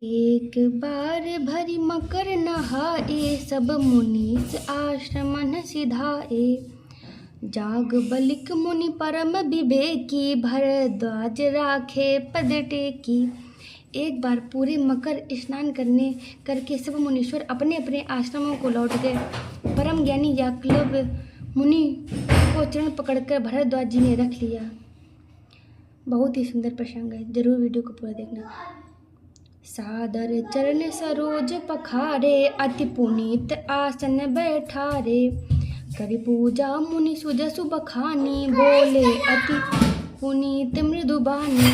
एक बार भरी मकर नहाए, सब मुनीस आश्रमन सिधाए। जाग बलिक मुनि परम विवेकी, भरद्वाज राखे पद टेकी। एक बार पूरे मकर स्नान करके सब मुनीश्वर अपने अपने आश्रमों को लौट गए। परम ज्ञानी याकल्व मुनि को चरण पकड़कर भरद्वाज जी ने रख लिया। बहुत ही सुंदर प्रसंग है, जरूर वीडियो को पूरा देखना। सादर चरण सरोज पखारे, अति पुनीत आसन बैठारे। करि पूजा मुनि सुजसु बखानी, बोले अति पुनीत मृदु बानी।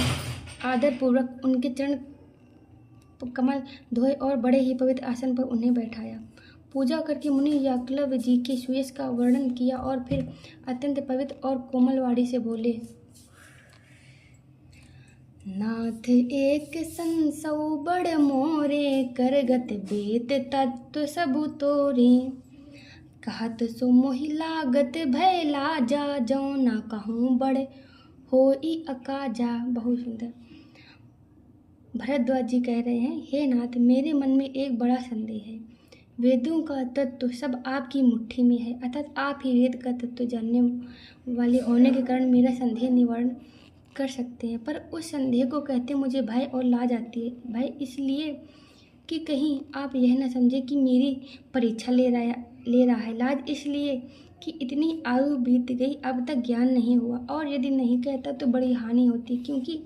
आदर पूर्वक उनके चरण कमल धोए और बड़े ही पवित्र आसन पर उन्हें बैठाया। पूजा करके मुनि याकल्व जी के सुयश का वर्णन किया और फिर अत्यंत पवित्र और कोमल वाणी से बोले। नाथ एक संसौ बड़ मोरे, करगत बेत तत्व सबु तोरे। कहत सो मोहि लागत भय लाजा, जौ ना कहूँ बड़ होई अकाजा। बहुत सुंदर। भरद्वाज जी कह रहे हैं, हे नाथ, मेरे मन में एक बड़ा संदेह है। वेदों का तत्व सब आपकी मुट्ठी में है, अर्थात आप ही वेद का तत्व जानने वाले होने के कारण मेरा संदेह निवारण कर सकते हैं। पर उस संदेह को कहते मुझे भय और लाज आती है। भय इसलिए कि कहीं आप यह न समझे कि मेरी परीक्षा ले रहा है। लाज इसलिए कि इतनी आयु बीत गई, अब तक ज्ञान नहीं हुआ, और यदि नहीं कहता तो बड़ी हानि होती, क्योंकि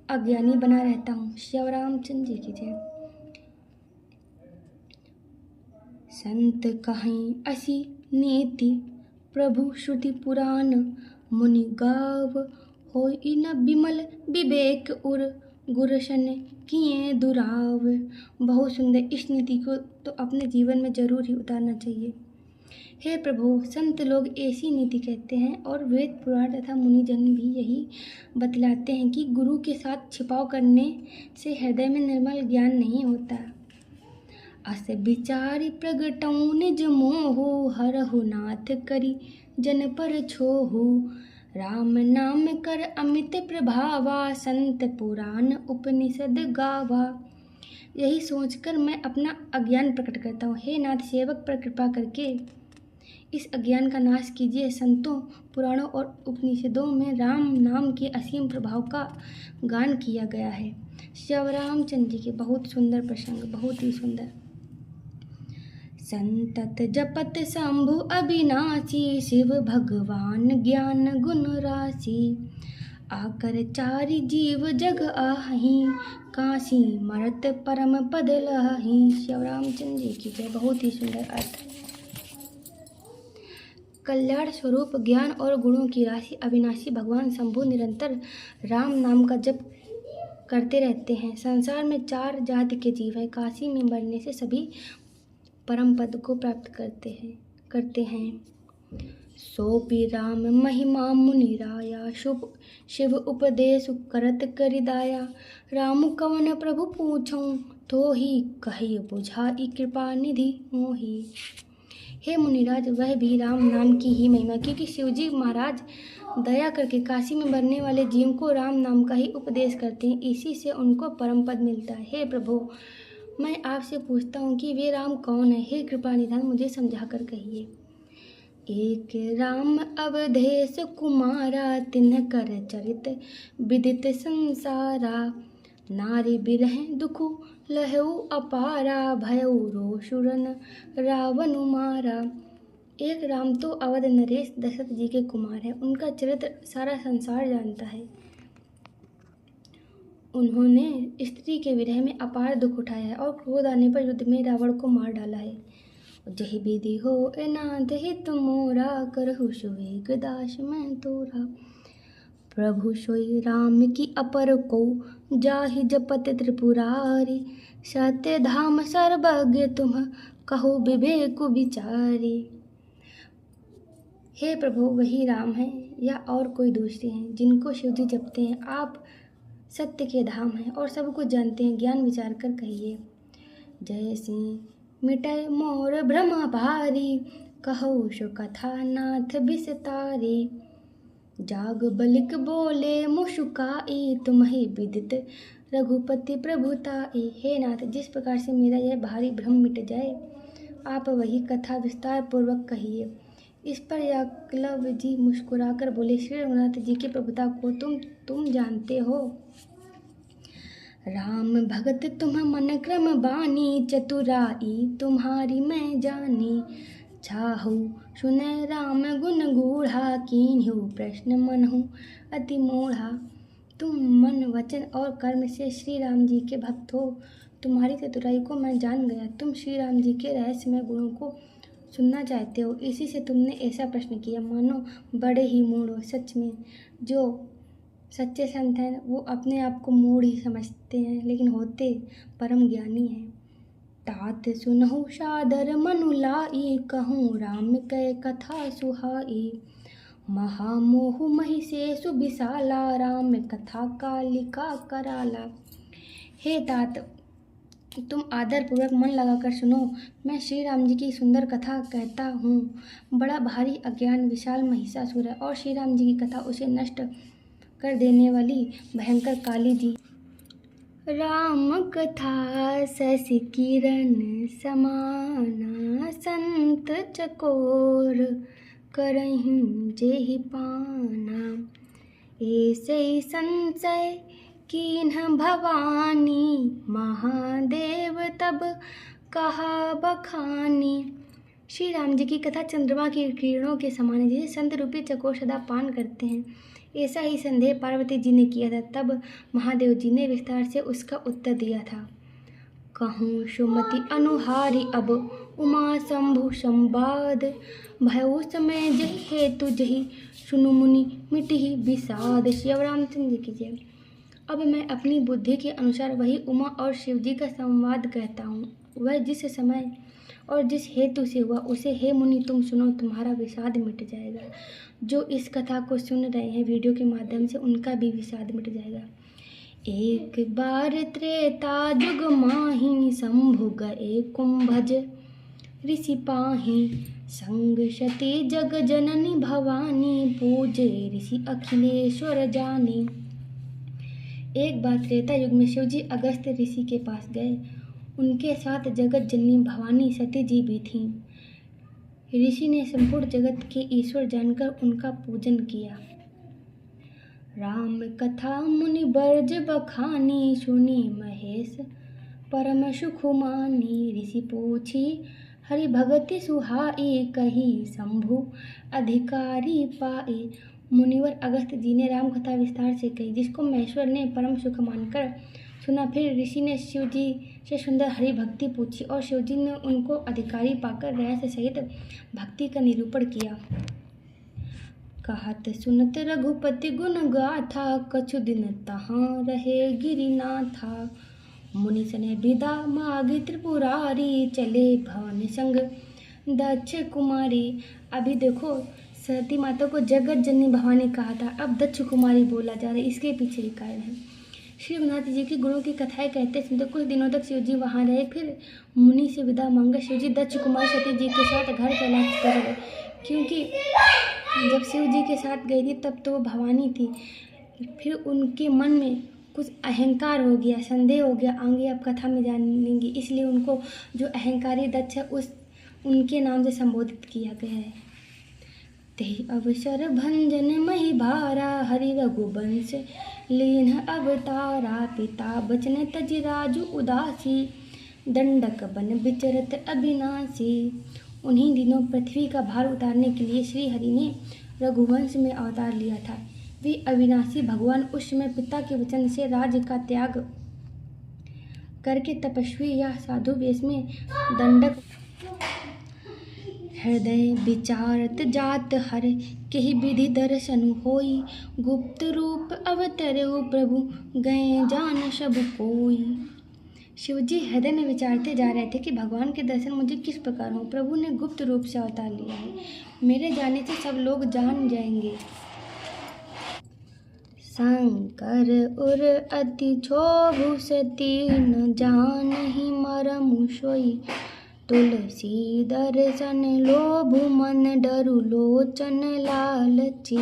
अज्ञानी बना रहता हूँ। श्री रामचंद्र जी की जय। संत कहीं असी नीति, प्रभु श्रुति पुराण। मुनि गाव होई न विमल विवेक उर, गुरशन किए दुराव। बहुत सुंदर। इस नीति को तो अपने जीवन में जरूर ही उतारना चाहिए। हे प्रभु, संत लोग ऐसी नीति कहते हैं और वेद पुराण तथा मुनिजन भी यही बतलाते हैं कि गुरु के साथ छिपाव करने से हृदय में निर्मल ज्ञान नहीं होता। अस विचारि प्रगटऊ निज मोहु, हरहु नाथ करि जन पर छोहु। राम नाम कर अमित प्रभावा, संत पुराण उपनिषद गावा। यही सोचकर मैं अपना अज्ञान प्रकट करता हूँ। हे नाथ, सेवक पर कृपा करके इस अज्ञान का नाश कीजिए। संतों, पुराणों और उपनिषदों में राम नाम के असीम प्रभाव का गान किया गया है। श्री रामचंद्र जी के बहुत सुंदर प्रसंग, बहुत ही सुंदर। संतत जपत शंभु अविनाशी, शिव भगवान ज्ञान गुण राशि। आकर चारि जीव जग आही, काशी मरत परम पद लही। श्री रामचंद्र जी की जय। बहुत ही सुंदर अर्थ। कल्याण स्वरूप ज्ञान और गुणों की राशि अविनाशी भगवान शंभु निरंतर राम नाम का जप करते रहते हैं। संसार में 4 जाति के जीव हैं। काशी में मरने से सभी परम पद को प्राप्त करते हैं। सोपि राम महिमा मुनि राया, शिव उपदेश करत करिदाया। राम कवन प्रभु पूछऊं, तो ही कही बुझाई कृपा निधि मोही। हे मुनिराज, वह भी राम नाम की ही महिमा, क्योंकि शिवजी महाराज दया करके काशी में मरने वाले जीव को राम नाम का ही उपदेश करते हैं। इसी से उनको परम पद मिलता है। हे प्रभु, मैं आपसे पूछता हूँ कि वे राम कौन है? हे कृपा निधान, मुझे समझा कर कहिए। एक राम अवधेश कुमारा, तिन्ह कर चरित विदित संसारा। नारी बिरह दुखु लहऊ अपारा, भयऊ रोषुरन रावण मारा। एक राम तो अवध नरेश दशरथ जी के कुमार है। उनका चरित्र सारा संसार जानता है। उन्होंने स्त्री के विरह में अपार दुख उठाया है और क्रोध आने पर युद्ध में रावण को मार डाला है। जहि विधि हो नाथ हित मोरा, करहु सुवेग दास मैं तोरा। प्रभु सोई राम की अपर को, जाहि जपत त्रिपुरारी। सत्य धाम सर्वज्ञ तुम, कहो विवेक विचारी। हे प्रभु, वही राम है या और कोई दूसरे हैं जिनको शिवजी जपते हैं। आप सत्य के धाम हैं और सब कुछ जानते हैं। ज्ञान विचार कर कहिए। जय सिंह मिटय मोर भ्रम भारी, कहु सो कथा नाथ बिसतारी। जाग बलिक बोले मुशुकाई, तुम्हि विदित रघुपति प्रभुताई। हे नाथ, जिस प्रकार से मेरा यह भारी भ्रम मिट जाए, आप वही कथा विस्तार पूर्वक कहिए। इस पर याकलव जी मुस्कुराकर बोले, श्री रघुनाथ जी की प्रभुता को तुम जानते हो। राम भगत तुम मन क्रम बानी, चतुराई तुम्हारी मैं जानी। चाहु सुनय राम गुण गूढ़ा, कीन्हु प्रश्न मनहु अति मूढ़ा। तुम मन वचन और कर्म से श्री राम जी के भक्त हो। तुम्हारी चतुराई को मैं जान गया। तुम श्री राम जी के रहस्यमय गुणों को सुनना चाहते हो, इसी से तुमने ऐसा प्रश्न किया। मानो बड़े ही मूढ़ हो। सच में जो सच्चे संत हैं वो अपने आप को मूढ़ ही समझते हैं, लेकिन होते परम ज्ञानी हैं। तात सुनहु सादर मनु लाई, कहूँ राम कै कथा सुहाई। महामोह महिषेषु विशाला, राम कथा कालिका कराला। हे तात, तुम आदर पूर्वक मन लगाकर सुनो। मैं श्री राम जी की सुंदर कथा कहता हूँ। बड़ा भारी अज्ञान विशाल महिषासुर है और श्री राम जी की कथा उसे नष्ट कर देने वाली भयंकर काली जी। राम कथा शशि किरण समाना, संत चकोर करहिं जेहि पाना। ऐसे संशय कीन्ह भवानी, महादेव तब कहा बखानी। श्री राम जी की कथा चंद्रमा की किरणों के समान है, जिसे संत रूपी चकोर सदा पान करते हैं। ऐसा ही संदेह पार्वती जी ने किया था। तब महादेव जी ने विस्तार से उसका उत्तर दिया था। कहूँ सुमति अनुहारी अब, उमा शंभु संवाद। भयउ समय जहि हेतु जहि, सुनु मुनि मिटहि विषाद। श्री रामचंद्र जी की जय। अब मैं अपनी बुद्धि के अनुसार वही उमा और शिव जी का संवाद कहता हूँ। वह जिस समय और जिस हेतु से हुआ उसे हे मुनि तुम सुनो, तुम्हारा विषाद मिट जाएगा। जो इस कथा को सुन रहे हैं वीडियो के माध्यम से, उनका भी विषाद मिट जाएगा। एक बार त्रेता जुग माही, शंभु गए कुंभज ऋषि पाही। संग सती जग जननी भवानी, पूजे ऋषि अखिलेश्वर जानी। एक बार त्रेता युग में शिव जी अगस्त्य ऋषि के पास गए। उनके साथ जगत जननी भवानी सती जी भी थीं। ऋषि ने संपूर्ण जगत के ईश्वर जानकर उनका पूजन किया। राम कथा मुनि बरज बखानी, सुनी महेश परम सुख मानी। ऋषि पूछी हरि भगति सुहाई, कही शंभु अधिकारी पाए। मुनिवर अगस्त्य जी ने राम कथा विस्तार से कही, जिसको महेश्वर ने परम सुख मानकर सुना। फिर ऋषि ने शिव जी से सुंदर हरि भक्ति पूछी और शिव जी ने उनको अधिकारी पाकर रहस्य सहित भक्ति का निरूपण किया। कहत सुनत रघुपति गुण गाथा, कछु दिन तहाँ रहे गिरिनाथा। मुनि सने विदा मागी त्रिपुरारी, चले भवन संग दक्ष कुमारी। अभी देखो, सती माता को जगत जननी भवानी कहा था, अब दक्ष कुमारी बोला जा रहा है। इसके पीछे एक कारण है। श्री रघुनाथ जी की गुणों की कथाएं कहते सुनते कुछ दिनों तक शिव जी वहाँ रहे। फिर मुनि से विदा मांगा शिव जी दक्ष कुमार सती जी के साथ घर कैलाश कर गए, क्योंकि जब शिव जी के साथ गई थी तब तो वो भवानी थी। फिर उनके मन में कुछ अहंकार हो गया, संदेह हो गया, आगे आप कथा में जानेंगे। इसलिए उनको जो अहंकारी दक्ष है उनके नाम से संबोधित किया गया है। तेहि अवसर भंजन मही भारा, हरि रघुवंश लीन अवतारा। पिता बचन तज राजु उदासी, दंडक बन विचरत अविनाशी। उन्हीं दिनों पृथ्वी का भार उतारने के लिए श्री हरि ने रघुवंश में अवतार लिया था। वे अविनाशी भगवान उस समय पिता के वचन से राज्य का त्याग करके तपस्वी या साधु वेश में दंडक हृदय विचारत जात हर, केहि विधि दर्शन होई। गुप्त रूप अवतरउ प्रभु, गए जान सब कोई। शिवजी हृदय में विचारते जा रहे थे कि भगवान के दर्शन मुझे किस प्रकार हो। प्रभु ने गुप्त रूप से अवतार लिया है, मेरे जाने से सब लोग जान जाएंगे। शंकर उर अति क्षोभु, सती न जानहि मरमु सोई। तुलसी दर्शन लोभु, मन डरु लोचन लालची।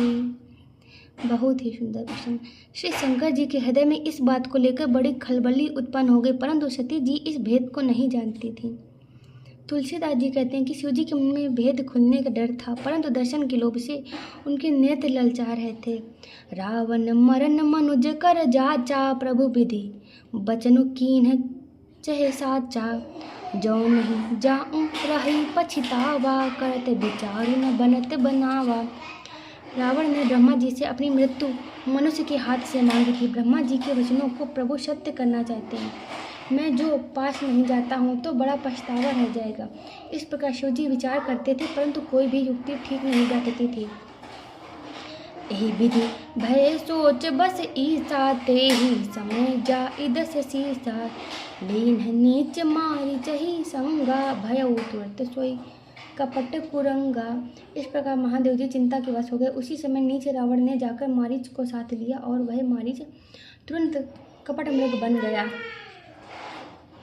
बहुत ही सुंदर प्रश्न। श्री शंकर जी के हृदय में इस बात को लेकर बड़ी खलबली उत्पन्न हो गई, परंतु सती जी इस भेद को नहीं जानती थी। तुलसीदास जी कहते हैं कि शिव जी के मन में भेद खुलने का डर था, परंतु दर्शन के लोभ से उनके नेत्र ललचा रहे थे। रावण मरन मनुज कर जाचा, प्रभु विधि बचनु कीन्ह चहे साचा। जो नहीं जाऊं रही पछतावा, करत विचारु न बनत बनावा। रावण ने ब्रह्मा जी से अपनी मृत्यु मनुष्य के हाथ से मांगी थी। ब्रह्मा जी के वचनों को प्रभु सत्य करना चाहते हैं। मैं जो पास नहीं जाता हूँ तो बड़ा पछतावा रह जाएगा। इस प्रकार शिव जी विचार करते थे, परंतु कोई भी युक्ति ठीक नहीं बैठती थी। यही विधि भय सोच बस ईसा, ते ही समय जा इदस सीसा। लीन नीच मारी चही संगा, भय तुरत सोई कपट कुरंगा। इस प्रकार महादेव जी चिंता के वश हो गए। उसी समय नीच रावण ने जाकर मारीच को साथ लिया और वह मारीच तुरंत कपट मृग बन गया।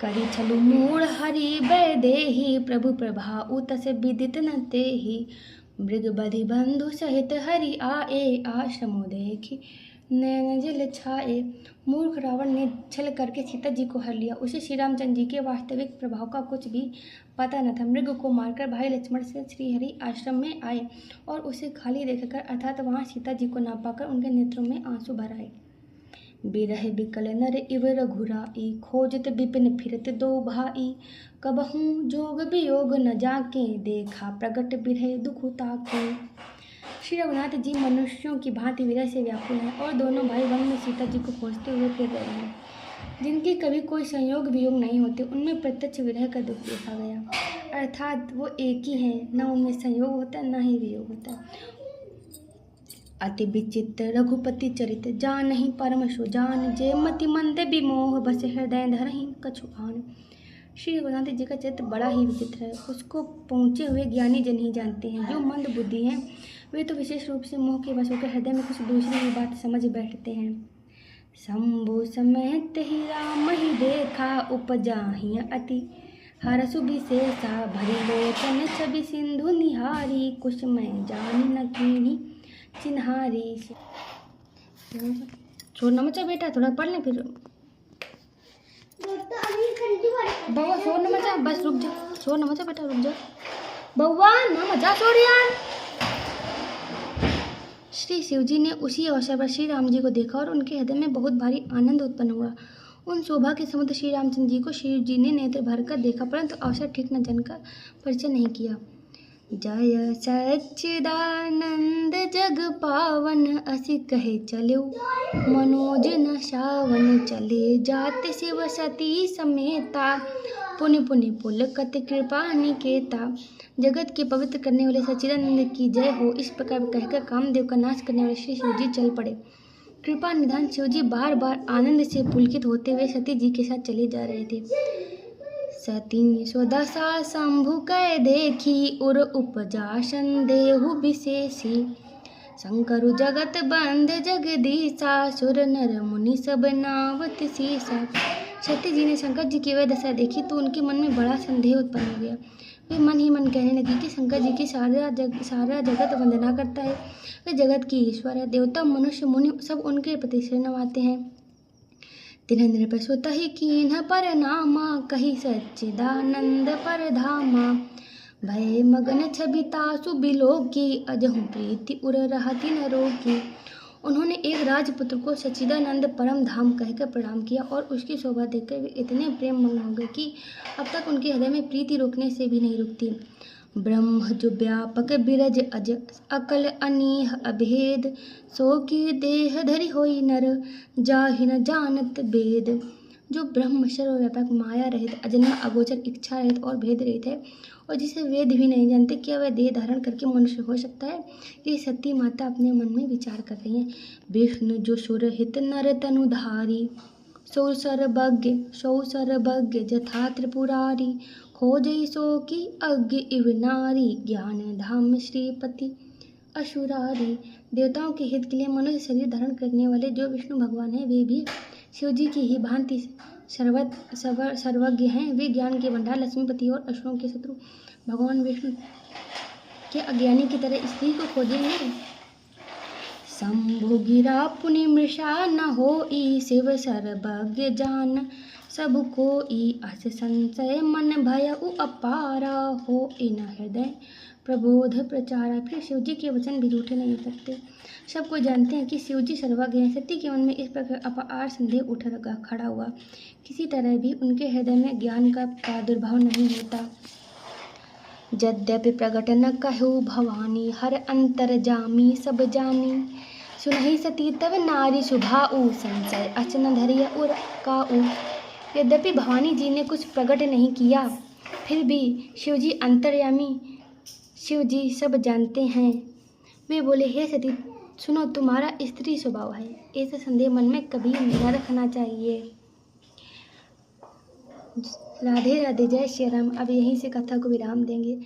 करी छलु मूढ़ हरि बै देहि, प्रभु प्रभाउ तस विदित न तेहि। मृग बधि बंधु सहित हरि आए, आश्रमो देखी नैन जल छाए। मूर्ख रावण ने छल करके सीता जी को हर लिया। उसे श्री रामचंद्र जी के वास्तविक प्रभाव का कुछ भी पता न था। मृग को मारकर भाई लक्ष्मण से श्री हरि आश्रम में आए और उसे खाली देखकर, अर्थात वहाँ सीता जी को न पाकर उनके नेत्रों में आंसू भर आए। बिरह बिकल नर इव रघुराई, खोजत विपिन फिरत दो भाई। कबहूँ जोग वियोग न जाके, देखा प्रगट बिरह दुख ताके। श्री रघुनाथ जी मनुष्यों की भांति विरह से व्याकुल हैं और दोनों भाई वन में सीता जी को खोजते हुए फिर रहे हैं। जिनकी कभी कोई संयोग वियोग नहीं होते, उनमें प्रत्यक्ष विरह का दुख देखा गया। अर्थात वो एक ही हैं, न उनमें संयोग होता न ही वियोग होता। अति विचित्र रघुपति चरित, जानहि परम सुजान। जे मति मंद विमोह, बस हृदय धरहि कछु आन। श्री रघुनाथ जी का चरित्र बड़ा ही विचित्र है। उसको पहुँचे हुए ज्ञानी जन ही जानते हैं। जो मंद बुद्धि हैं वे तो विशेष रूप से मोह के वश होकर हृदय में कुछ दूसरी ही बात समझ बैठते हैं। शंभु समेत ही राम ही देखा, उपजाहि अति हरसु विशेषा। भरी लोचन छवि सिंधु निहारी, कुसुमय जानि न कीन्ही चिन्हारी। छोड़ना मचा बेटा, थोड़ा पढ़ ले फिर। बउआ छोड़ न मचा, बस रुक जा। छोड़ न मचा बेटा, रुक जा बउआ, ना मचा छोड़ यार। श्री शिव जी ने उसी अवसर पर श्री राम जी को देखा और उनके हृदय में बहुत भारी आनंद उत्पन्न हुआ। उन शोभा के समुद्र श्री रामचंद्र जी को शिव जी ने नेत्र भरकर देखा, परंतु अवसर ठीक न जानकर परिचय नहीं किया। जय सच्चिदानंद जग पावन, असी कहे चलो मनोज न सावन। चले जात शिव सती समेता, पुनि पुनि पुलकत कृपा निकेता। जगत के पवित्र करने वाले सच्चिदानंद की जय हो, इस प्रकार कहकर कामदेव का नाश करने वाले श्री शिव जी चल पड़े। कृपा निधान शिव जी बार बार आनंद से पुलकित होते हुए सती जी के साथ चले जा रहे थे। सती स्वदशा शंभु कै देखी, उर उपजा संदेहु विशेषी। शंकरु जगत बंद जगदीशा, सुर नर मुनि सब नावत शीसा। सती जी ने शंकर जी की वह दशा देखी तो उनके मन में बड़ा संदेह उत्पन्न हो गया। वे मन ही मन कहने लगी कि शंकर जी की सारा जगत वंदना करता है। वे जगत की ईश्वर है। देवता मनुष्य मुनि सब उनके प्रति नवाते हैं। तिन्ह नृपसुत ही कीन्ह परनामा, कही सच्चिदानंद परधामा। भय मगन छवि तासु बिलोकी, अजहु प्रीति उर रहति न रोकी। उन्होंने एक राजपुत्र को सच्चिदानंद परम धाम कहकर प्रणाम किया और उसकी शोभा देखकर वे इतने प्रेम मग्न हो गए कि अब तक उनके हृदय में प्रीति रोकने से भी नहीं रुकती। ब्रह्म जो व्यापक बिरज अज, अकल अनीह अभेद। सो की देह धरि होई नर, जाहि न जानत वेद। जो ब्रह्म सर्वव्यापक माया रहित, अजना अगोचर, इच्छा रहित और भेद रहित है और जिसे वेद भी नहीं जानते, क्या वह देह धारण करके मनुष्य हो सकता है? ये सती माता अपने मन में विचार कर रही हैं। विष्णु जो सुरहित नर तनुधारी, सौ सर्वज्ञ जथा त्रिपुरारी। खोजई सो की अज्ञ इव नारी, ज्ञान धाम श्रीपति असुरारी। देवताओं के हित के लिए मनुष्य शरीर धारण करने वाले जो विष्णु भगवान हैं, वे भी शिव जी की ही भांति सर्वज्ञ हैं। वे ज्ञान के भंडार, लक्ष्मीपति और असुरों के शत्रु भगवान विष्णु के अज्ञानी की तरह स्त्री को खोजेंगे। शंभु गिरा पुनि मृषा न होई शिव सर्वज्ञ जान। सब कोई अस संशय मन भयउ अपारा होई न हृदय प्रबोध प्रचारा। फिर शिव जी के वचन भी झूठे नहीं हो सकते। सबको जानते हैं कि शिव जी सर्वज्ञ हैं। सती के मन में इस प्रकार अपार संदेह उठ खड़ा हुआ। किसी तरह भी उनके हृदय में ज्ञान का प्रादुर्भाव नहीं होता। यद्यपि प्रगट न कहु भवानी हर अंतर जामी सब जानी। सुनहि सती तब नारी सुभाऊ संशय अचन धरिया उर काऊ। यद्यपि भवानी जी ने कुछ प्रकट नहीं किया, फिर भी शिवजी अंतर्यामी, शिवजी सब जानते हैं। वे बोले, हे सती सुनो, तुम्हारा स्त्री स्वभाव है, ऐसा संदेह मन में कभी न रखना चाहिए। राधे राधे, जय श्री राम। अब यहीं से कथा को विराम देंगे।